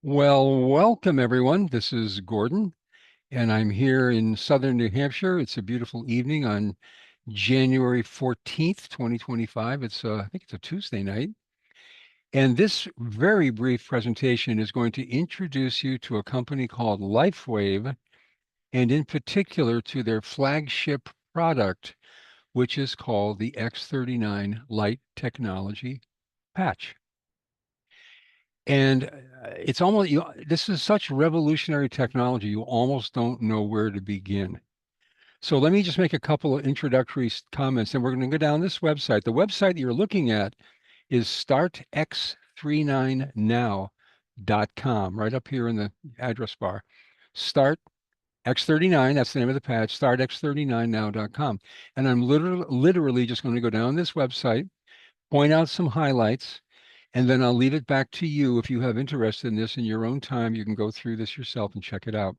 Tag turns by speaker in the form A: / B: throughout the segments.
A: Well, welcome everyone. This is Gordon, and I'm here in southern New Hampshire. It's a beautiful evening on January 14th, 2025. I think it's a Tuesday night. And this very brief presentation is going to introduce you to a company called Lifewave, and in particular to their flagship product, which is called the X39 Light Technology Patch. And it's almost this is such revolutionary technology, you almost don't know where to begin. So let me just make a couple of introductory comments, and we're going to go down this website. The website that you're looking at is startx39now.com, right up here in the address bar. Start X39, that's the name of the patch, startx39now.com. And I'm literally just going to go down this website, point out some highlights, and then I'll leave it back to you. If you have interest in this in your own time, you can go through this yourself and check it out.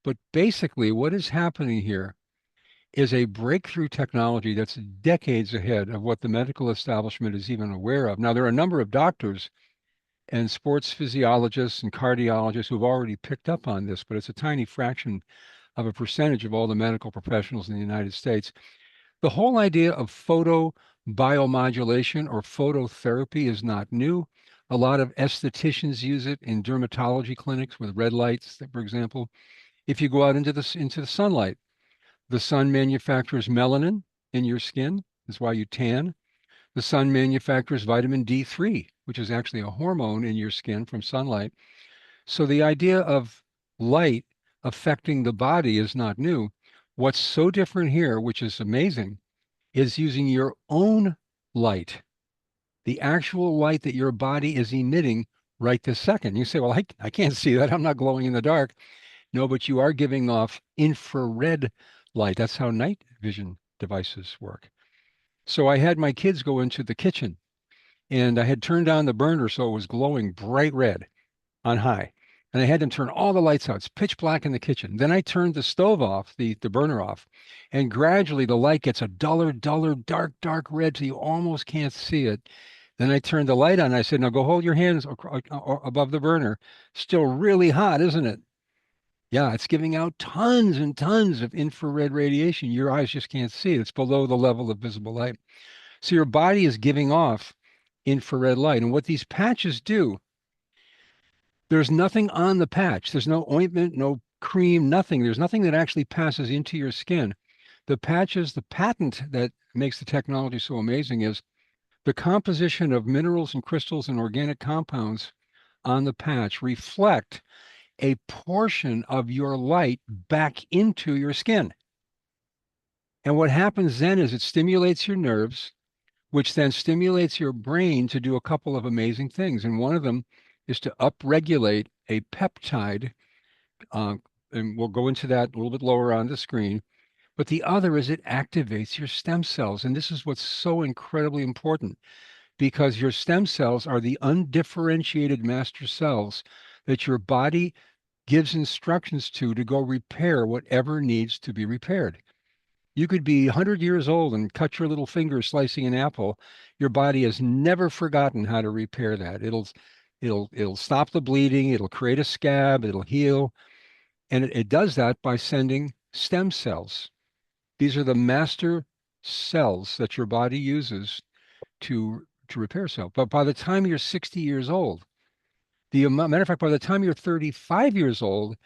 A: But basically, what is happening here is a breakthrough technology that's decades ahead of what the medical establishment is even aware of. Now, there are a number of doctors and sports physiologists and cardiologists who've already picked up on this, but it's a tiny fraction of a percentage of all the medical professionals in the United States. The whole idea of photobiomodulation or phototherapy is not new. A lot of estheticians use it in dermatology clinics with red lights, for example. If you go out into the sunlight, the sun manufactures melanin in your skin. That's why you tan. The sun manufactures vitamin D3, which is actually a hormone in your skin from sunlight. So the idea of light affecting the body is not new. What's so different here, which is amazing, is using your own light, the actual light that your body is emitting right this second. You say, well, I can't see that. I'm not glowing in the dark. No, but you are giving off infrared light. That's how night vision devices work. So I had my kids go into the kitchen and I had turned down the burner so it was glowing bright red on high. And I had them turn all the lights out. It's pitch black in the kitchen. Then I turned the stove off, the burner off, and gradually the light gets a duller, dark red so you almost can't see it. Then I turned the light on. I said, now go hold your hands above the burner. Still really hot, isn't it? Yeah, it's giving out tons and tons of infrared radiation. Your eyes just can't see it. It's below the level of visible light. So your body is giving off infrared light. And what these patches do, there's nothing on the patch. There's no ointment, no cream, nothing. There's nothing that actually passes into your skin. The patches, the patent that makes the technology so amazing is the composition of minerals and crystals and organic compounds on the patch reflect a portion of your light back into your skin. And what happens then is it stimulates your nerves, which then stimulates your brain to do a couple of amazing things. And one of them is to upregulate a peptide. And we'll go into that a little bit lower on the screen. But the other is it activates your stem cells. And this is what's so incredibly important because your stem cells are the undifferentiated master cells that your body gives instructions to go repair whatever needs to be repaired. You could be 100 years old and cut your little finger slicing an apple. Your body has never forgotten how to repair that. It'll stop the bleeding, it'll create a scab, it'll heal, and it does that by sending stem cells. These are the master cells that your body uses to repair itself. But by the time you're 60 years old, matter of fact, by the time you're 35 years old,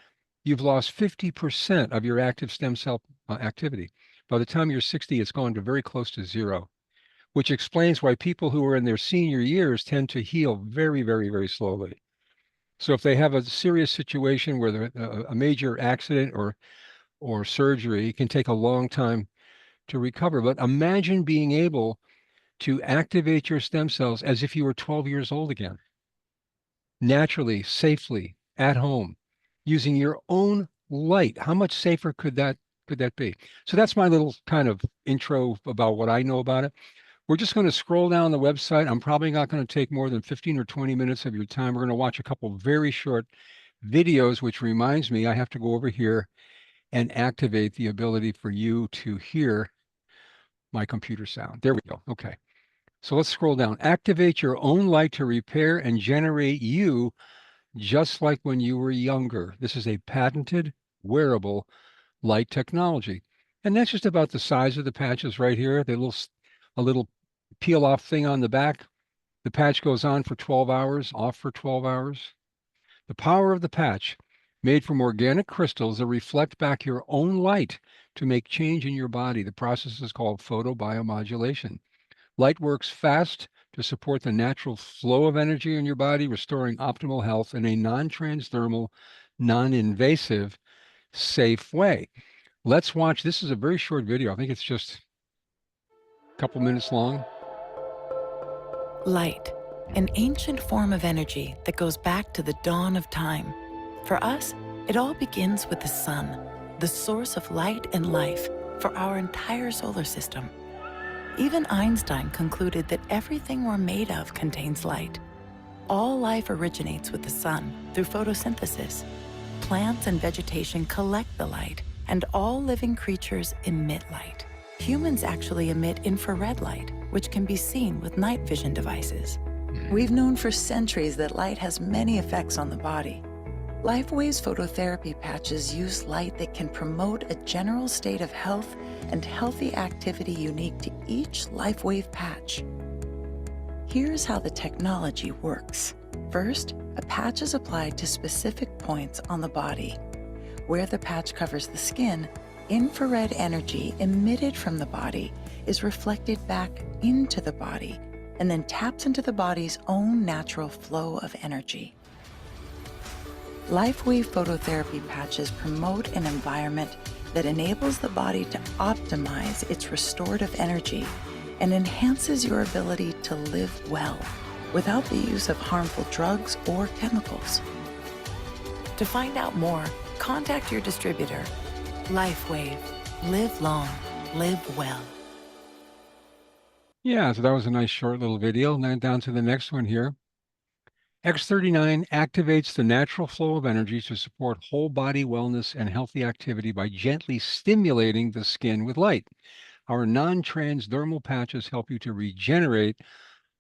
A: you've lost 50% of your active stem cell activity. By the time you're 60, it's gone to very close to zero, which explains why people who are in their senior years tend to heal very slowly. So if they have a serious situation where a major accident or surgery, it can take a long time to recover. But imagine being able to activate your stem cells as if you were 12 years old again, naturally, safely, at home, using your own light. How much safer could that be? So that's my little kind of intro about what I know about it. We're just going to scroll down the website. I'm probably not going to take more than 15 or 20 minutes of your time. We're going to watch a couple very short videos, which reminds me I have to go over here and activate the ability for you to hear my computer sound. There we go. Okay. So let's scroll down. Activate your own light to repair and generate you just like when you were younger. This is a patented wearable light technology. And that's just about the size of the patches right here. A little peel off thing on the back. The patch goes on for 12 hours, off for 12 hours. The power of the patch, made from organic crystals that reflect back your own light to make change in your body. The process is called photobiomodulation. Light works fast to support the natural flow of energy in your body, restoring optimal health in a non-transdermal, non-invasive, safe way. Let's watch. This is a very short video. I think it's just a couple minutes long.
B: Light, an ancient form of energy that goes back to the dawn of time. For us, it all begins with the sun, the source of light and life for our entire solar system. Even Einstein concluded that everything we're made of contains light. All life originates with the sun through photosynthesis. Plants and vegetation collect the light, and all living creatures emit light. Humans actually emit infrared light, which can be seen with night vision devices. We've known for centuries that light has many effects on the body. Lifewave's phototherapy patches use light that can promote a general state of health and healthy activity unique to each Lifewave patch. Here's how the technology works. First, a patch is applied to specific points on the body. Where the patch covers the skin, infrared energy emitted from the body is reflected back into the body and then taps into the body's own natural flow of energy. Lifewave phototherapy patches promote an environment that enables the body to optimize its restorative energy and enhances your ability to live well without the use of harmful drugs or chemicals. To find out more, contact your distributor. Lifewave. Live long, live well.
A: Yeah, so that was a nice short little video. Now down to the next one here. X39 activates the natural flow of energy to support whole body wellness and healthy activity by gently stimulating the skin with light. Our non-transdermal patches help you to regenerate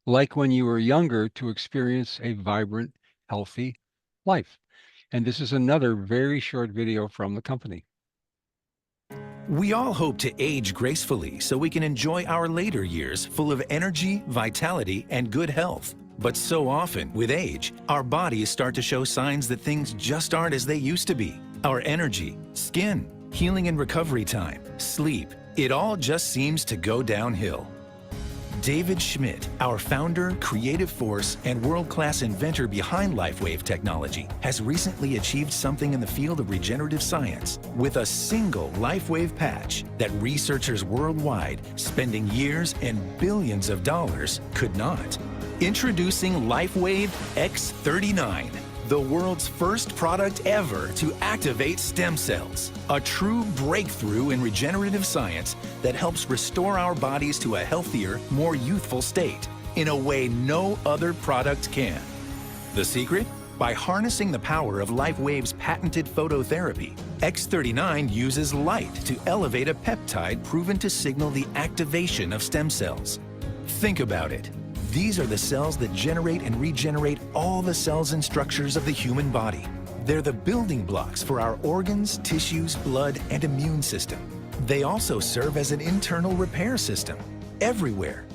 A: like when you were younger to experience a vibrant, healthy life. And this is another very short video from the company.
C: We all hope to age gracefully so we can enjoy our later years full of energy, vitality, and good health. But so often, with age, our bodies start to show signs that things just aren't as they used to be. Our energy, skin, healing and recovery time, sleep, it all just seems to go downhill. David Schmidt, our founder, creative force, and world-class inventor behind Lifewave technology, has recently achieved something in the field of regenerative science with a single Lifewave patch that researchers worldwide, spending years and billions of dollars, could not. Introducing Lifewave X39, the world's first product ever to activate stem cells. A true breakthrough in regenerative science that helps restore our bodies to a healthier, more youthful state in a way no other product can. The secret? By harnessing the power of Lifewave's patented phototherapy, X39 uses light to elevate a peptide proven to signal the activation of stem cells. Think about it. These are the cells that generate and regenerate all the cells and structures of the human body. They're the building blocks for our organs, tissues, blood, and immune system. They also serve as an internal repair system everywhere.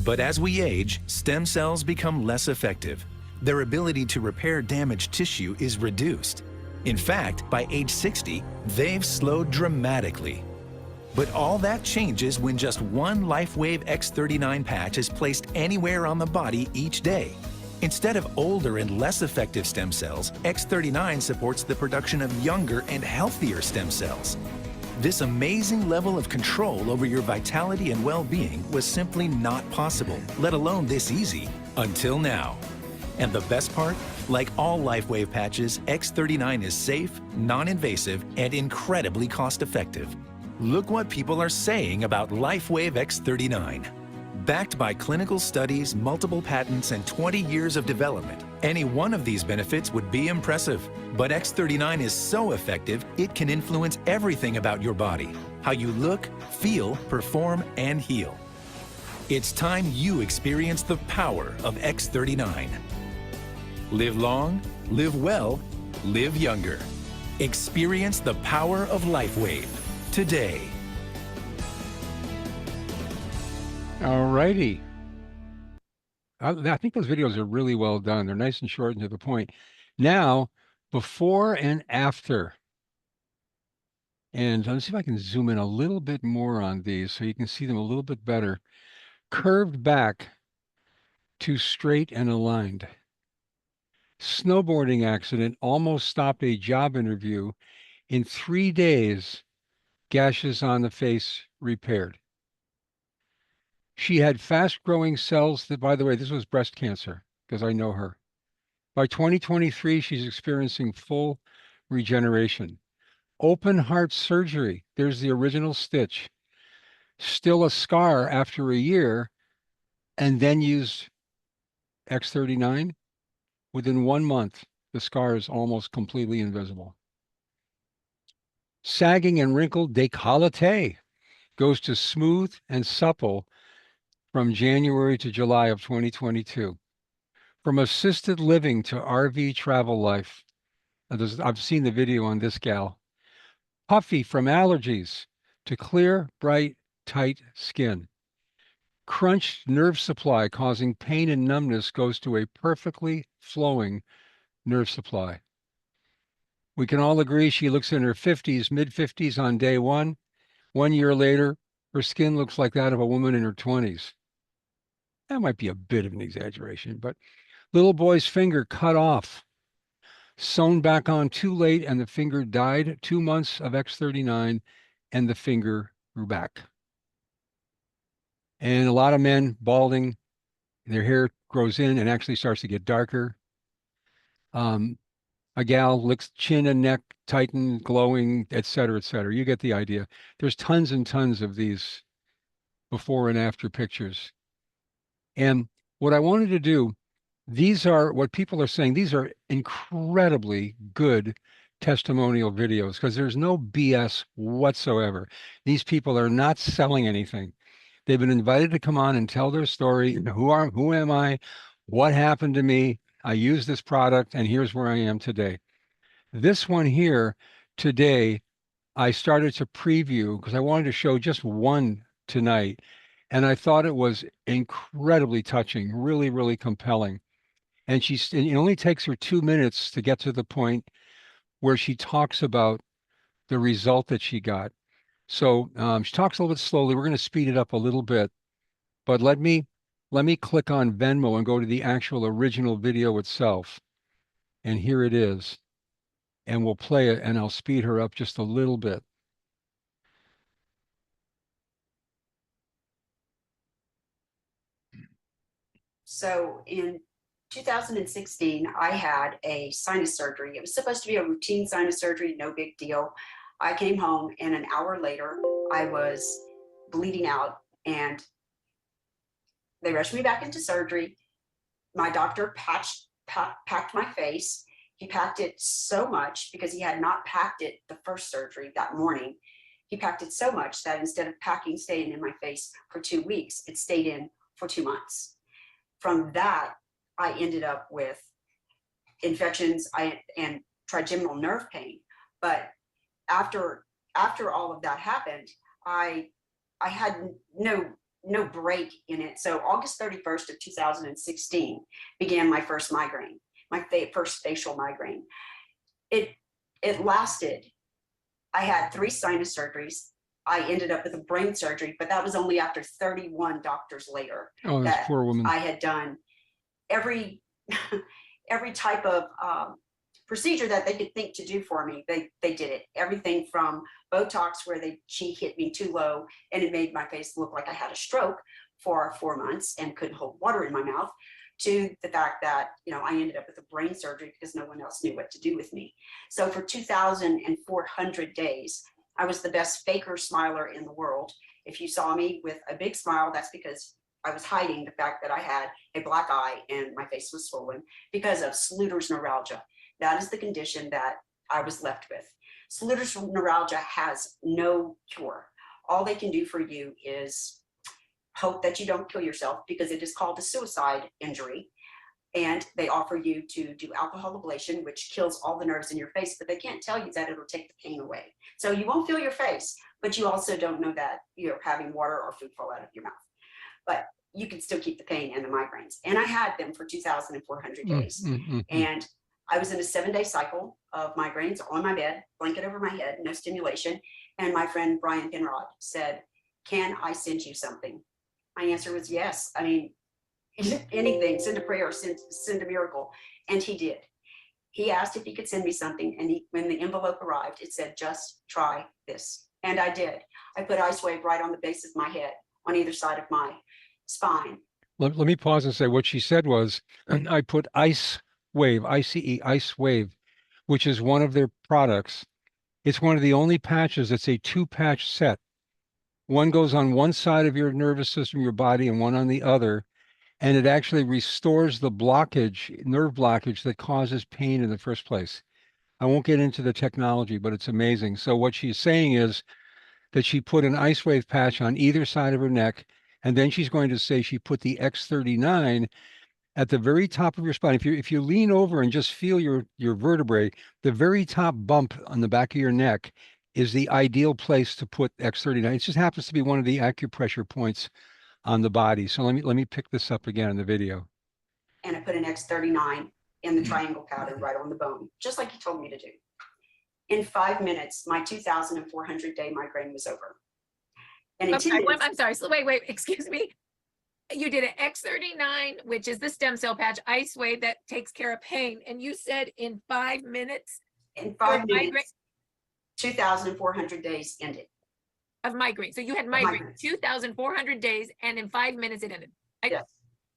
C: But as we age, stem cells become less effective. Their ability to repair damaged tissue is reduced. In fact, by age 60, they've slowed dramatically. But all that changes when just one Lifewave X39 patch is placed anywhere on the body each day. Instead of older and less effective stem cells, X39 supports the production of younger and healthier stem cells. This amazing level of control over your vitality and well-being was simply not possible, let alone this easy, until now. And the best part? Like all Lifewave patches, X39 is safe, non-invasive, and incredibly cost-effective. Look what people are saying about Lifewave X39. Backed by clinical studies, multiple patents, and 20 years of development, any one of these benefits would be impressive. But X39 is so effective, it can influence everything about your body, how you look, feel, perform, and heal. It's time you experience the power of X39. Live long, live well, live younger. Experience the power of Lifewave today.
A: All righty. I think those videos are really well done. They're nice and short and to the point. Now, before and after. And let's see if I can zoom in a little bit more on these so you can see them a little bit better. Curved back to straight and aligned. Snowboarding accident almost stopped a job interview. In 3 days, gashes on the face repaired. She had fast-growing cells that, by the way, this was breast cancer, because I know her. By 2023, she's experiencing full regeneration. Open heart surgery. There's the original stitch. Still a scar after a year, and then used X39. Within 1 month, the scar is almost completely invisible. Sagging and wrinkled décolleté goes to smooth and supple from January to July of 2022. From assisted living to RV travel life. I've seen the video on this gal. Puffy from allergies to clear, bright, tight skin. Crunched nerve supply causing pain and numbness goes to a perfectly flowing nerve supply. We can all agree she looks in her 50s, mid-50s on day one. 1 year later, her skin looks like that of a woman in her 20s. That might be a bit of an exaggeration, but little boy's finger cut off, sewn back on too late, and the finger died. 2 months of X39, and the finger grew back. And a lot of men balding, their hair grows in and actually starts to get darker. A gal licks chin and neck, tighten, glowing, et cetera, et cetera. You get the idea. There's tons and tons of these before and after pictures. And what I wanted to do, these are what people are saying. These are incredibly good testimonial videos because there's no BS whatsoever. These people are not selling anything. They've been invited to come on and tell their story. Who am I? What happened to me? I use this product and here's where I am today. This one here today, I started to preview because I wanted to show just one tonight. And I thought it was incredibly touching, really, really compelling. And it only takes her 2 minutes to get to the point where she talks about the result that she got. So she talks a little bit slowly. We're going to speed it up a little bit, but let me click on Venmo and go to the actual original video itself. And here it is. And we'll play it and I'll speed her up just a little bit.
D: So in 2016, I had a sinus surgery. It was supposed to be a routine sinus surgery, no big deal. I came home and an hour later, I was bleeding out and they rushed me back into surgery. My doctor packed my face. He packed it so much because he had not packed it the first surgery that morning. He packed it so much that instead of staying in my face for 2 weeks, it stayed in for 2 months. From that, I ended up with infections and trigeminal nerve pain. But after all of that happened, I had no break in it. So August 31st of 2016 began my first migraine, my first facial migraine. It lasted. I had 3 sinus surgeries. I ended up with a brain surgery, but that was only after 31 doctors later.
A: Oh, this poor woman.
D: I had done every type of procedure that they could think to do for me. They did it. Everything from Botox, where she hit me too low and it made my face look like I had a stroke for 4 months and couldn't hold water in my mouth, to the fact that, I ended up with a brain surgery because no one else knew what to do with me. So for 2,400 days, I was the best faker smiler in the world. If you saw me with a big smile, that's because I was hiding the fact that I had a black eye and my face was swollen because of Sluder's neuralgia. That is the condition that I was left with. Sluder's neuralgia has no cure. All they can do for you is hope that you don't kill yourself, because it is called a suicide injury. And they offer you to do alcohol ablation, which kills all the nerves in your face, but they can't tell you that it'll take the pain away. So you won't feel your face, but you also don't know that you're having water or food fall out of your mouth. But you can still keep the pain and the migraines. And I had them for 2,400 days. And I was in a 7-day cycle of migraines on my bed, blanket over my head, no stimulation. And my friend Brian Penrod said, "Can I send you something?" My answer was yes. I mean, anything, send a prayer, send a miracle. And he did. He asked if he could send me something. And when the envelope arrived, it said, "Just try this." And I did. I put Icewave right on the base of my head, on either side of my spine.
A: Let me pause and say what she said was, I put Icewave, Icewave, which is one of their products. It's one of the only patches that's a 2-patch set. One goes on one side of your nervous system, your body, and one on the other. And it actually restores the blockage, nerve blockage that causes pain in the first place. I won't get into the technology, but it's amazing. So what she's saying is that she put an Icewave patch on either side of her neck, and then she's going to say she put the X39 at the very top of your spine. If you lean over and just feel your vertebrae, the very top bump on the back of your neck is the ideal place to put X39. It just happens to be one of the acupressure points on the body. So let me pick this up again in the video.
D: And I put an X39 in the triangle pattern right on the bone, just like he told me to do. In 5 minutes, my 2,400-day migraine was over. And in 10 minutes,
E: I'm sorry. So wait, excuse me. You did an X39, which is the stem cell patch, Icewave, that takes care of pain. And you said in 5 minutes.
D: In 5 minutes, 2,400 days ended.
E: Of migraine. So you had migraine 2,400 days, and in 5 minutes it ended.
D: Yes.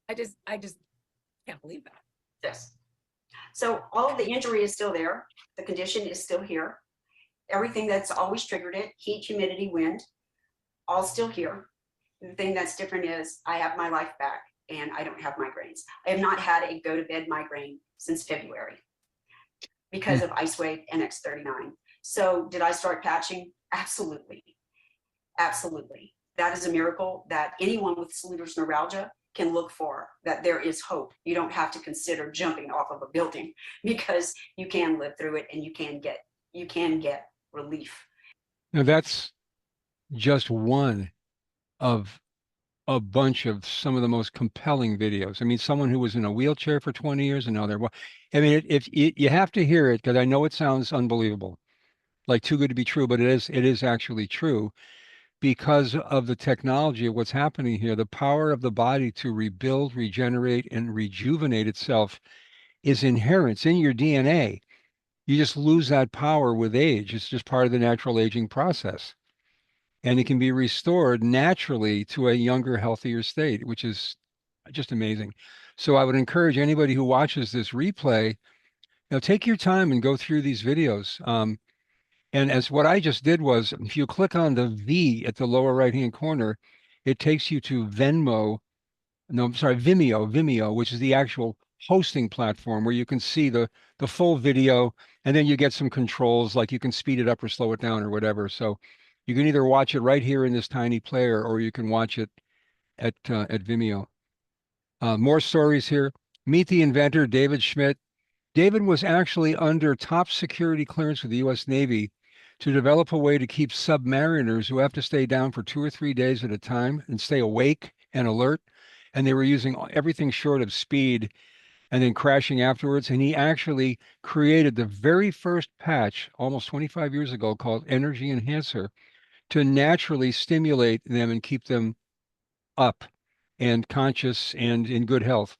E: I just can't believe that.
D: Yes. So all of the injury is still there. The condition is still here. Everything that's always triggered it, heat, humidity, wind, all still here. The thing that's different is I have my life back and I don't have migraines. I have not had a go to bed migraine since February because of Icewave and X39. So did I start patching? Absolutely. Absolutely. That is a miracle that anyone with Saluter's neuralgia can look for, that there is hope. You don't have to consider jumping off of a building because you can live through it and you can get relief.
A: Now that's just one of a bunch of some of the most compelling videos. I mean, someone who was in a wheelchair for 20 years and now they're, I mean, if you have to hear it, because I know it sounds unbelievable, like too good to be true, but it is actually true because of the technology of what's happening here. The power of the body to rebuild, regenerate, and rejuvenate itself is inherent. It's in your DNA. You just lose that power with age. It's just part of the natural aging process. And it can be restored naturally to a younger, healthier state, which is just amazing. So I would encourage anybody who watches this replay, take your time and go through these videos. And as what I just did was, if you click on the V at the lower right-hand corner, it takes you to Vimeo, which is the actual hosting platform where you can see the full video, and then you get some controls, like you can speed it up or slow it down or whatever. So you can either watch it right here in this tiny player, or you can watch it at Vimeo. More stories here. Meet the inventor, David Schmidt. David was actually under top security clearance with the U.S. Navy to develop a way to keep submariners who have to stay down for 2 or 3 days at a time and stay awake and alert. And they were using everything short of speed and then crashing afterwards. And he actually created the very first patch almost 25 years ago called Energy Enhancer to naturally stimulate them and keep them up and conscious and in good health.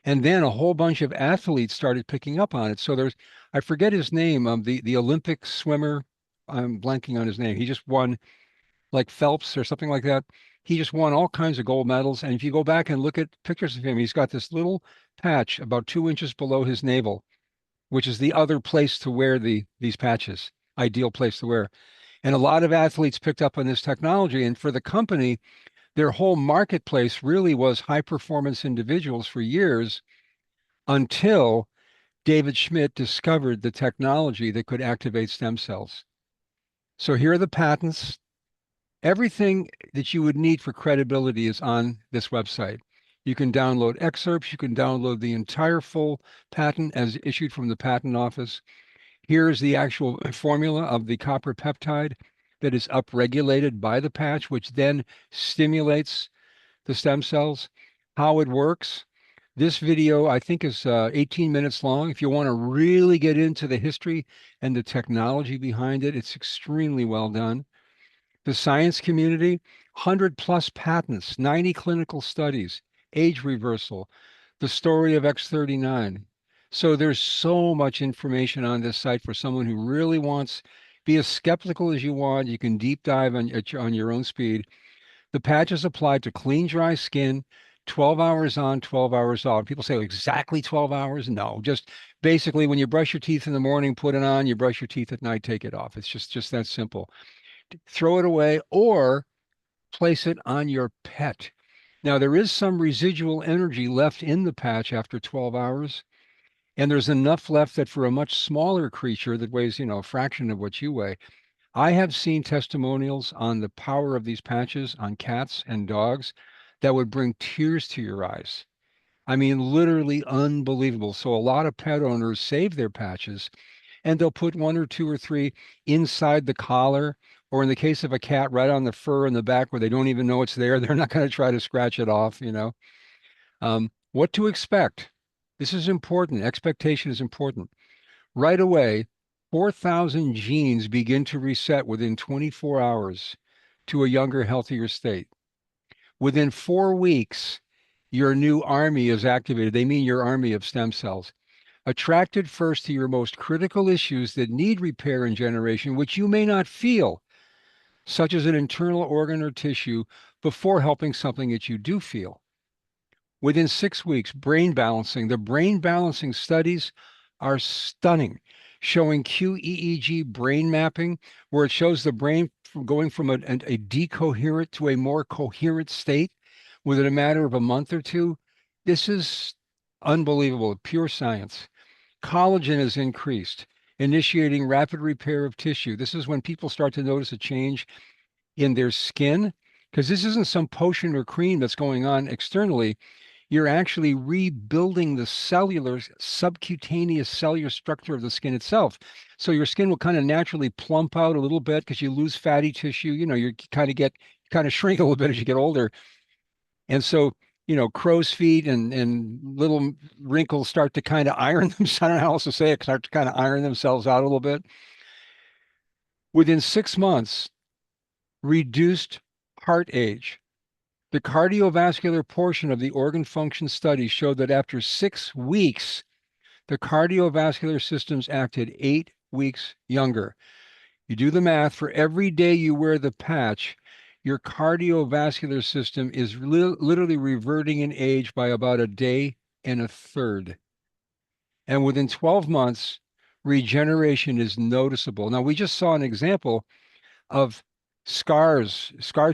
A: And then a whole bunch of athletes started picking up on it. So I forget his name, the Olympic swimmer. I'm blanking on his name. He just won, like Phelps or something like that. He just won all kinds of gold medals. And if you go back and look at pictures of him, he's got this little patch about 2 inches below his navel, which is the other place to wear these patches, ideal place to wear. And a lot of athletes picked up on this technology. And for the company, their whole marketplace really was high performance individuals for years until David Schmidt discovered the technology that could activate stem cells. So here are the patents. Everything that you would need for credibility is on this website. You can download excerpts. You can download the entire full patent as issued from the patent office. Here's the actual formula of the copper peptide that is upregulated by the patch, which then stimulates the stem cells. How it works. This video, I think, is 18 minutes long. If you want to really get into the history and the technology behind it, it's extremely well done. The science community, 100 plus patents, 90 clinical studies, age reversal, the story of X39. So there's so much information on this site for someone who really wants, be as skeptical as you want. You can deep dive on your own speed. The patch is applied to clean, dry skin, 12 hours on, 12 hours off. People say exactly 12 hours. No, just basically when you brush your teeth in the morning, put it on, you brush your teeth at night, take it off. It's just that simple. Throw it away or place it on your pet. Now, there is some residual energy left in the patch after 12 hours, and there's enough left that for a much smaller creature that weighs, a fraction of what you weigh, I have seen testimonials on the power of these patches on cats and dogs that would bring tears to your eyes. I mean, literally unbelievable. So a lot of pet owners save their patches and they'll put one or two or three inside the collar, or in the case of a cat, right on the fur in the back where they don't even know it's there. They're not going to try to scratch it off. What to expect? This is important. Expectation is important. Right away, 4,000 genes begin to reset within 24 hours to a younger, healthier state. Within 4 weeks, your new army is activated. They mean your army of stem cells attracted first to your most critical issues that need repair and generation, which you may not feel, such as an internal organ or tissue, before helping something that you do feel. Within 6 weeks, the brain balancing studies are stunning, showing QEEG brain mapping, where it shows the brain going from a decoherent to a more coherent state within a matter of a month or two. This is unbelievable, pure science. Collagen is increased, initiating rapid repair of tissue. This is when people start to notice a change in their skin, because this isn't some potion or cream that's going on externally. You're actually rebuilding the subcutaneous cellular structure of the skin itself. So your skin will kind of naturally plump out a little bit because you lose fatty tissue. You kind of shrink a little bit as you get older. And so crow's feet and little wrinkles start to kind of iron themselves. I don't know how else to say it, start to kind of iron themselves out a little bit. Within 6 months, reduced heart age. The cardiovascular portion of the organ function study showed that after 6 weeks, the cardiovascular systems acted 8 weeks younger. You do the math, for every day you wear the patch, your cardiovascular system is literally reverting in age by about a day and a third. And within 12 months, regeneration is noticeable. Now, we just saw an example of scar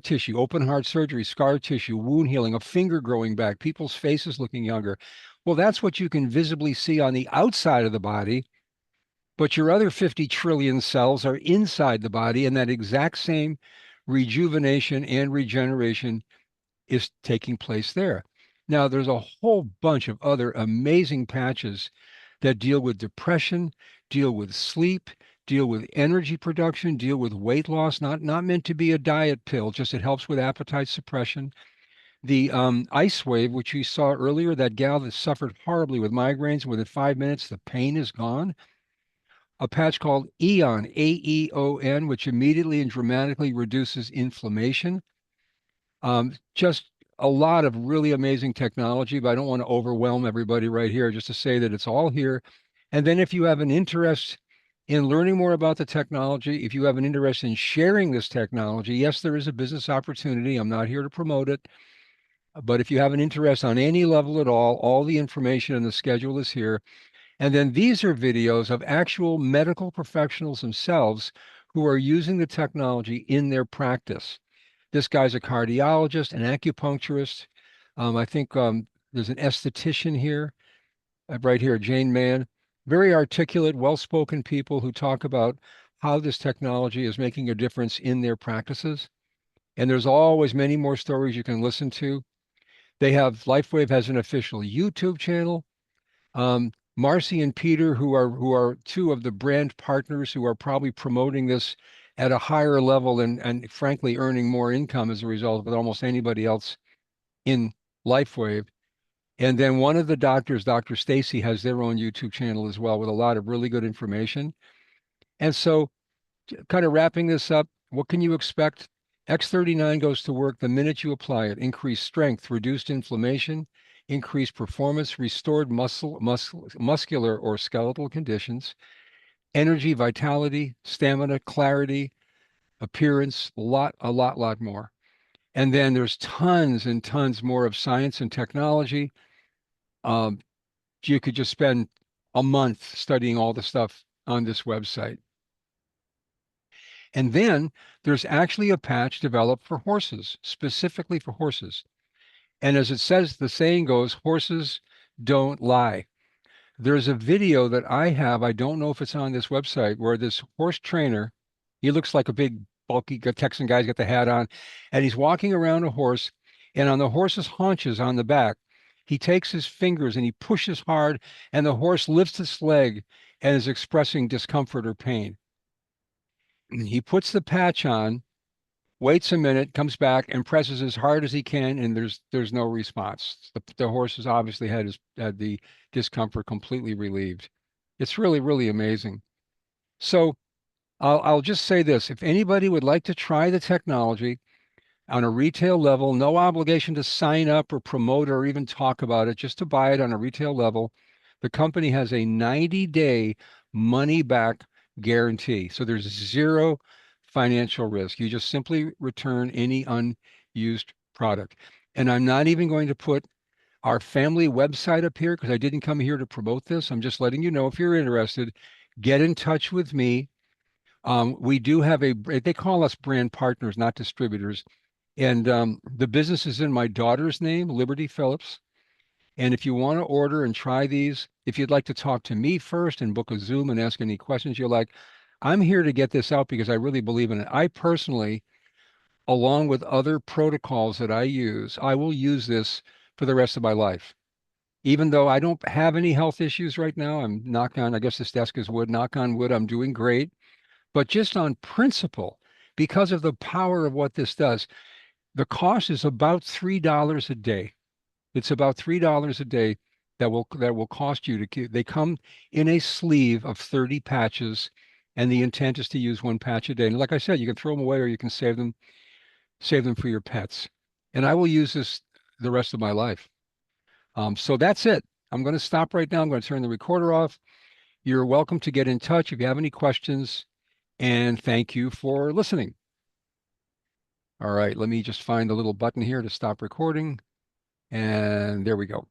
A: tissue, open heart surgery, scar tissue, wound healing, a finger growing back, people's faces looking younger. Well, that's what you can visibly see on the outside of the body, but your other 50 trillion cells are inside the body, and that exact same rejuvenation and regeneration is taking place there. Now, there's a whole bunch of other amazing patches that deal with depression, deal with sleep, deal with energy production, deal with weight loss, not meant to be a diet pill, just it helps with appetite suppression. The Icewave, which you saw earlier, that gal that suffered horribly with migraines, within 5 minutes, the pain is gone. A patch called Eon, AEON, which immediately and dramatically reduces inflammation. Just a lot of really amazing technology, but I don't want to overwhelm everybody right here, just to say that it's all here. And then if you have an interest in learning more about the technology, if you have an interest in sharing this technology, yes, there is a business opportunity. I'm not here to promote it. But if you have an interest on any level at all the information and the schedule is here. And then these are videos of actual medical professionals themselves who are using the technology in their practice. This guy's a cardiologist, an acupuncturist. I think there's an esthetician here, right here, Jane Mann. Very articulate, well-spoken people who talk about how this technology is making a difference in their practices. And there's always many more stories you can listen to. Lifewave has an official YouTube channel. Marcy and Peter, who are two of the brand partners who are probably promoting this at a higher level and frankly earning more income as a result of almost anybody else in Lifewave. And then one of the doctors, Dr. Stacy, has their own YouTube channel as well with a lot of really good information. And so, kind of wrapping this up, what can you expect? X39 goes to work the minute you apply it. Increased strength, reduced inflammation, increased performance, restored muscular or skeletal conditions, energy, vitality, stamina, clarity, appearance, a lot more. And then there's tons and tons more of science and technology. Um, you could just spend a month studying all the stuff on this website. And then there's actually a patch developed for horses, specifically for horses. And as it says, the saying goes, horses don't lie. There's a video that I have, I don't know if it's on this website, where this horse trainer, he looks like a big, bulky Texan guy, he's got the hat on, and he's walking around a horse, and on the horse's haunches on the back, he takes his fingers and he pushes hard, and the horse lifts its leg and is expressing discomfort or pain. He puts the patch on, waits a minute, comes back and presses as hard as he can, and there's no response. The horse has obviously had the discomfort completely relieved. It's really, really amazing. So I'll just say this. If anybody would like to try the technology on a retail level, no obligation to sign up or promote or even talk about it, just to buy it on a retail level. The company has a 90-day money back guarantee. So there's zero financial risk. You just simply return any unused product. And I'm not even going to put our family website up here because I didn't come here to promote this. I'm just letting you know if you're interested, get in touch with me. We do have they call us brand partners, not distributors. And the business is in my daughter's name, Liberty Phillips. And if you want to order and try these, if you'd like to talk to me first and book a Zoom and ask any questions you like, I'm here to get this out because I really believe in it. I personally, along with other protocols that I use, I will use this for the rest of my life. Even though I don't have any health issues right now, I guess this desk is wood, knock on wood, I'm doing great. But just on principle, because of the power of what this does, the cost is about $3 a day. It's about $3 a day that will cost you to keep. They come in a sleeve of 30 patches, and the intent is to use one patch a day. And like I said, you can throw them away or you can save them for your pets. And I will use this the rest of my life. So that's it. I'm going to stop right now. I'm going to turn the recorder off. You're welcome to get in touch if you have any questions. And thank you for listening. All right, let me just find the little button here to stop recording. And there we go.